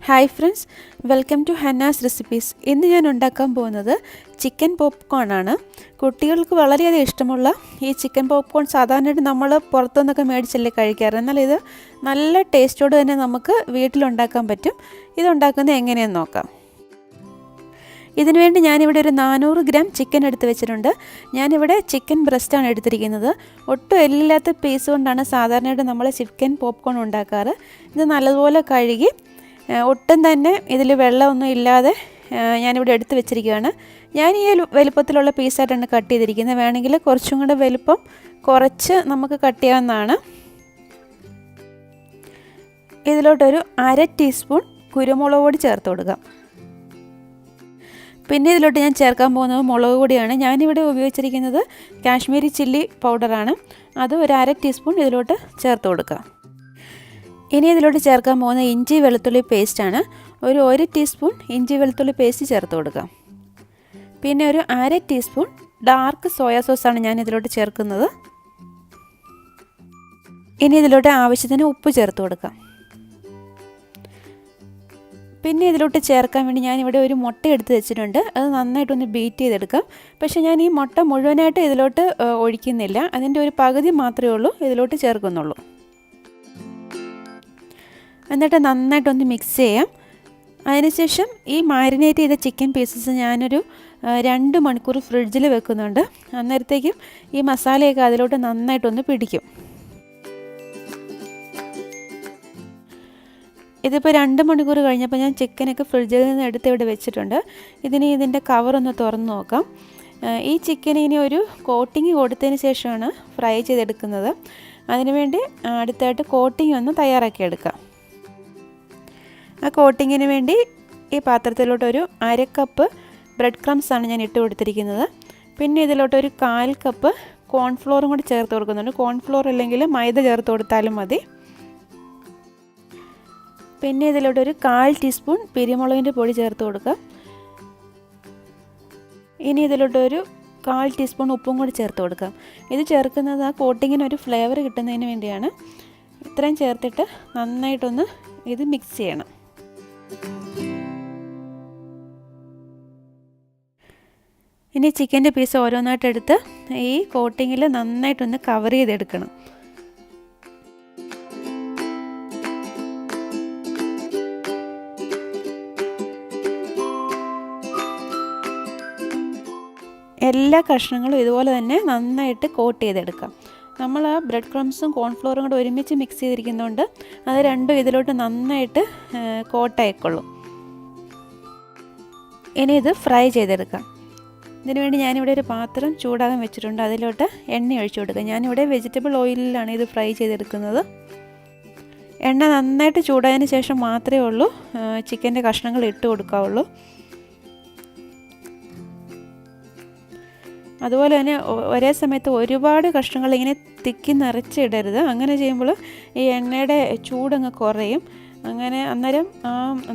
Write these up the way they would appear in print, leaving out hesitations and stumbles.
Hi friends, welcome to Hanna's recipes. ഇന്ന് ഞാൻ ഉണ്ടാക്കാൻ പോകുന്നത് ചിക്കൻ പോപ്കോൺ ആണ്. കുട്ടികൾക്ക് വളരെയധികം ഇഷ്ടമുള്ള ഈ ചിക്കൻ പോപ്കോൺ സാധാരണയായിട്ട് നമ്മൾ പുറത്തുനിന്നൊക്കെ മേടിച്ചല്ലേ കഴിക്കാറ്. എന്നാൽ ഇത് നല്ല ടേസ്റ്റോട് തന്നെ നമുക്ക് വീട്ടിലുണ്ടാക്കാൻ പറ്റും. ഇതുണ്ടാക്കുന്നത് എങ്ങനെയെന്ന് നോക്കാം. ഇതിനുവേണ്ടി ഞാനിവിടെ ഒരു 400 ഗ്രാം ചിക്കൻ എടുത്ത് വെച്ചിട്ടുണ്ട്. ഞാനിവിടെ ചിക്കൻ ബ്രസ്റ്റാണ് എടുത്തിരിക്കുന്നത്. ഒട്ടും എല്ലില്ലാത്ത പീസ് കൊണ്ടാണ് സാധാരണയായിട്ട് നമ്മൾ ചിക്കൻ പോപ്കോൺ ഉണ്ടാക്കാറ്. ഇത് നല്ലതുപോലെ കഴുകി ഒട്ടും തന്നെ ഇതിൽ വെള്ളമൊന്നും ഇല്ലാതെ ഞാനിവിടെ എടുത്ത് വെച്ചിരിക്കുകയാണ്. ഞാൻ ഈ വലുപ്പത്തിലുള്ള പീസായിട്ടാണ് കട്ട് ചെയ്തിരിക്കുന്നത്. വേണമെങ്കിൽ കുറച്ചും കൂടെ വലുപ്പം കുറച്ച് നമുക്ക് കട്ട് ചെയ്യാവുന്നതാണ്. ഇതിലോട്ടൊരു 1/2 ടീസ്പൂൺ കുരുമുളക് പൊടി ചേർത്ത് കൊടുക്കാം. പിന്നെ ഇതിലോട്ട് ഞാൻ ചേർക്കാൻ പോകുന്നത് മുളക് പൊടിയാണ്. ഞാനിവിടെ ഉപയോഗിച്ചിരിക്കുന്നത് കാശ്മീരി ചില്ലി പൗഡറാണ്. അത് ഒരു 1/2 ടീസ്പൂൺ ഇതിലോട്ട് ചേർത്ത് കൊടുക്കാം. ഇനി ഇതിലോട്ട് ചേർക്കാൻ പോകുന്ന ഇഞ്ചി വെളുത്തുള്ളി പേസ്റ്റാണ്. ഒരു 1 ടീസ്പൂൺ ഇഞ്ചി വെളുത്തുള്ളി പേസ്റ്റ് ചേർത്ത് കൊടുക്കാം. പിന്നെ ഒരു 1/2 ടീസ്പൂൺ ഡാർക്ക് സോയാ സോസാണ് ഞാൻ ഇതിലോട്ട് ചേർക്കുന്നത്. ഇനി ഇതിലോട്ട് ആവശ്യത്തിന് ഉപ്പ് ചേർത്ത് കൊടുക്കാം. പിന്നെ ഇതിലോട്ട് ചേർക്കാൻ വേണ്ടി ഞാനിവിടെ ഒരു മുട്ട എടുത്ത് വെച്ചിട്ടുണ്ട്. അത് നന്നായിട്ടൊന്ന് ബീറ്റ് ചെയ്തെടുക്കാം. പക്ഷേ ഞാൻ ഈ മുട്ട മുഴുവനായിട്ട് ഇതിലോട്ട് ഒഴിക്കുന്നില്ല. അതിൻ്റെ ഒരു പകുതി മാത്രമേ ഉള്ളൂ ഇതിലോട്ട് ചേർക്കുന്നുള്ളൂ. എന്നിട്ട് നന്നായിട്ടൊന്ന് മിക്സ് ചെയ്യാം. അതിനുശേഷം ഈ മാരിനേറ്റ് ചെയ്ത ചിക്കൻ പീസസ് ഞാനൊരു 2 മണിക്കൂർ ഫ്രിഡ്ജിൽ വെക്കുന്നുണ്ട്. അന്നേരത്തേക്കും ഈ മസാലയൊക്കെ അതിലോട്ട് നന്നായിട്ടൊന്ന് പിടിക്കും. ഇതിപ്പോൾ 2 മണിക്കൂർ കഴിഞ്ഞപ്പോൾ ഞാൻ ചിക്കനൊക്കെ ഫ്രിഡ്ജിൽ നിന്ന് എടുത്ത് ഇവിടെ വെച്ചിട്ടുണ്ട്. ഇതിൻ്റെ കവറൊന്ന് തുറന്ന് നോക്കാം. ഈ ചിക്കൻ ഇനി ഒരു കോട്ടിങ് കൊടുത്തതിന് ശേഷമാണ് ഫ്രൈ ചെയ്തെടുക്കുന്നത്. അതിനുവേണ്ടി അടുത്തായിട്ട് കോട്ടിങ് ഒന്ന് തയ്യാറാക്കി എടുക്കാം. ആ കോട്ടിങ്ങിന് വേണ്ടി ഈ പാത്രത്തിലോട്ടൊരു 1/2 കപ്പ് ബ്രെഡ് ക്രംസ് ആണ് ഞാൻ ഇട്ട് കൊടുത്തിരിക്കുന്നത്. പിന്നെ ഇതിലോട്ടൊരു 1/4 കപ്പ് കോൺഫ്ലോറും കൂടി ചേർത്ത് കൊടുക്കുന്നുണ്ട്. കോൺഫ്ലോർ അല്ലെങ്കിൽ മൈദ ചേർത്ത് കൊടുത്താലും മതി. പിന്നെ ഇതിലോട്ടൊരു 1/4 ടീസ്പൂൺ കുരുമുളകിൻ്റെ പൊടി ചേർത്ത് കൊടുക്കുക. ഇനി ഇതിലോട്ടൊരു 1/4 ടീസ്പൂൺ ഉപ്പും കൂടി ചേർത്ത് കൊടുക്കാം. ഇത് ചേർക്കുന്നത് ആ കോട്ടിങ്ങിന് ഒരു ഫ്ലേവർ കിട്ടുന്നതിന് വേണ്ടിയാണ്. ഇത്രയും ചേർത്തിട്ട് നന്നായിട്ടൊന്ന് ഇത് മിക്സ് ചെയ്യണം. ഇനി ചിക്കൻ്റെ പീസ് ഓരോന്നായിട്ടെടുത്ത് ഈ കോട്ടിങ്ങിൽ നന്നായിട്ടൊന്ന് കവർ ചെയ്തെടുക്കണം. എല്ലാ കഷ്ണങ്ങളും ഇതുപോലെ തന്നെ നന്നായിട്ട് കോട്ട് ചെയ്തെടുക്കാം. നമ്മൾ ആ ബ്രെഡ് ക്രംസും കോൺഫ്ലോറും കൂടെ ഒരുമിച്ച് മിക്സ് ചെയ്തിരിക്കുന്നതുകൊണ്ട് അത് രണ്ടും ഇതിലോട്ട് നന്നായിട്ട് കോട്ടായിക്കൊള്ളും. ഇനി ഇത് ഫ്രൈ ചെയ്തെടുക്കാം. ഇതിനുവേണ്ടി ഞാനിവിടെ ഒരു പാത്രം ചൂടാകാൻ വെച്ചിട്ടുണ്ട്. അതിലോട്ട് എണ്ണ ഒഴിച്ചു കൊടുക്കുക. ഞാനിവിടെ വെജിറ്റബിൾ ഓയിലിലാണ് ഇത് ഫ്രൈ ചെയ്തെടുക്കുന്നത്. എണ്ണ നന്നായിട്ട് ചൂടായതിന് ശേഷം മാത്രമേ ഉള്ളൂ ചിക്കൻ്റെ കഷ്ണങ്ങൾ ഇട്ട് കൊടുക്കാവുള്ളൂ. അതുപോലെ തന്നെ ഒരേ സമയത്ത് ഒരുപാട് കഷ്ണങ്ങൾ ഇങ്ങനെ തിക്കി നിറച്ചിടരുത്. അങ്ങനെ ചെയ്യുമ്പോൾ ഈ എണ്ണയുടെ ചൂടങ്ങ് കുറയും. അങ്ങനെ അന്നേരം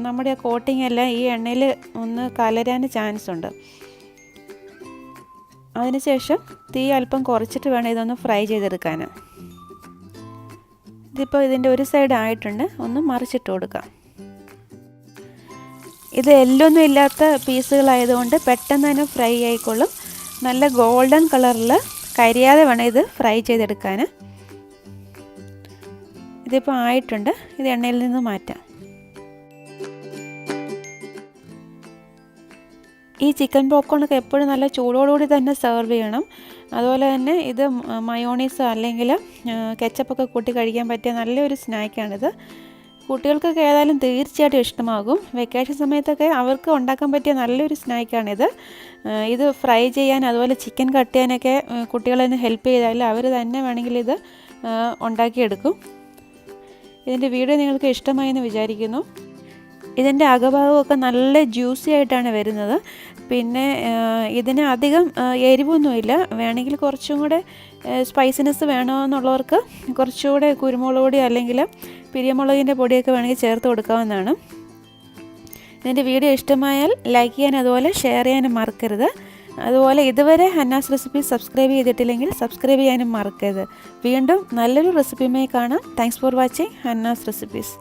നമ്മുടെ ആ കോട്ടിങ് എല്ലാം ഈ എണ്ണയിൽ ഒന്ന് കലരാൻ ചാൻസ് ഉണ്ട്. അതിനുശേഷം തീ അല്പം കുറച്ചിട്ട് വേണം ഇതൊന്ന് ഫ്രൈ ചെയ്തെടുക്കാൻ. ഇതിപ്പോൾ ഇതിൻ്റെ ഒരു സൈഡ് ആയിട്ടുണ്ട്. ഒന്ന് മറിച്ചിട്ട് കൊടുക്കാം. ഇത് എല്ലൊന്നും ഇല്ലാത്ത പീസുകളായതുകൊണ്ട് പെട്ടെന്ന് തന്നെ ഫ്രൈ ആയിക്കൊള്ളും. നല്ല ഗോൾഡൻ കളറിൽ കരിയാതെ വേണം ഇത് ഫ്രൈ ചെയ്തെടുക്കാൻ. ഇതിപ്പോൾ ആയിട്ടുണ്ട്. ഇത് എണ്ണയിൽ നിന്ന് മാറ്റാം. ഈ ചിക്കൻ പോപ്കോണൊക്കെ എപ്പോഴും നല്ല ചൂടോടുകൂടി തന്നെ സെർവ് ചെയ്യണം. അതുപോലെ തന്നെ ഇത് മയോണീസ് അല്ലെങ്കിൽ കെച്ചപ്പൊക്കെ കൂട്ടി കഴിക്കാൻ പറ്റിയ നല്ലൊരു സ്നാക്കാണിത്. കുട്ടികൾക്കൊക്കെ ഏതായാലും തീർച്ചയായിട്ടും ഇഷ്ടമാകും. വെക്കേഷൻ സമയത്തൊക്കെ അവർക്ക് ഉണ്ടാക്കാൻ പറ്റിയ നല്ലൊരു സ്നാക്കാണിത്. ഇത് ഫ്രൈ ചെയ്യാൻ അതുപോലെ ചിക്കൻ കട്ട് ചെയ്യാനൊക്കെ കുട്ടികളെ ഹെൽപ്പ് ചെയ്താൽ അവർ തന്നെ വേണമെങ്കിൽ ഇത് ഉണ്ടാക്കിയെടുക്കും. ഇതിൻ്റെ വീഡിയോ നിങ്ങൾക്ക് ഇഷ്ടമായെന്ന് വിചാരിക്കുന്നു. ഇതിൻ്റെ അകഭാഗമൊക്കെ നല്ല ജ്യൂസി ആയിട്ടാണ് വരുന്നത്. പിന്നെ ഇതിന് അധികം എരിവൊന്നുമില്ല. വേണമെങ്കിൽ കുറച്ചും കൂടെ സ്പൈസിനെസ് വേണമെന്നുള്ളവർക്ക് കുറച്ചുകൂടെ കുരുമുളക് പൊടി അല്ലെങ്കിൽ കുരുമുളകിൻ്റെ പൊടിയൊക്കെ വേണമെങ്കിൽ ചേർത്ത് കൊടുക്കാവുന്നതാണ്. ഇതിൻ്റെ വീഡിയോ ഇഷ്ടമായാൽ ലൈക്ക് ചെയ്യാൻ അതുപോലെ ഷെയർ ചെയ്യാനും മറക്കരുത്. അതുപോലെ ഇതുവരെ ഹന്നാസ് റെസിപ്പീസ് സബ്സ്ക്രൈബ് ചെയ്തിട്ടില്ലെങ്കിൽ സബ്സ്ക്രൈബ് ചെയ്യാനും മറക്കരുത്. വീണ്ടും നല്ലൊരു റെസിപ്പിയുമായി കാണാം. Thanks for watching Hanna's recipes.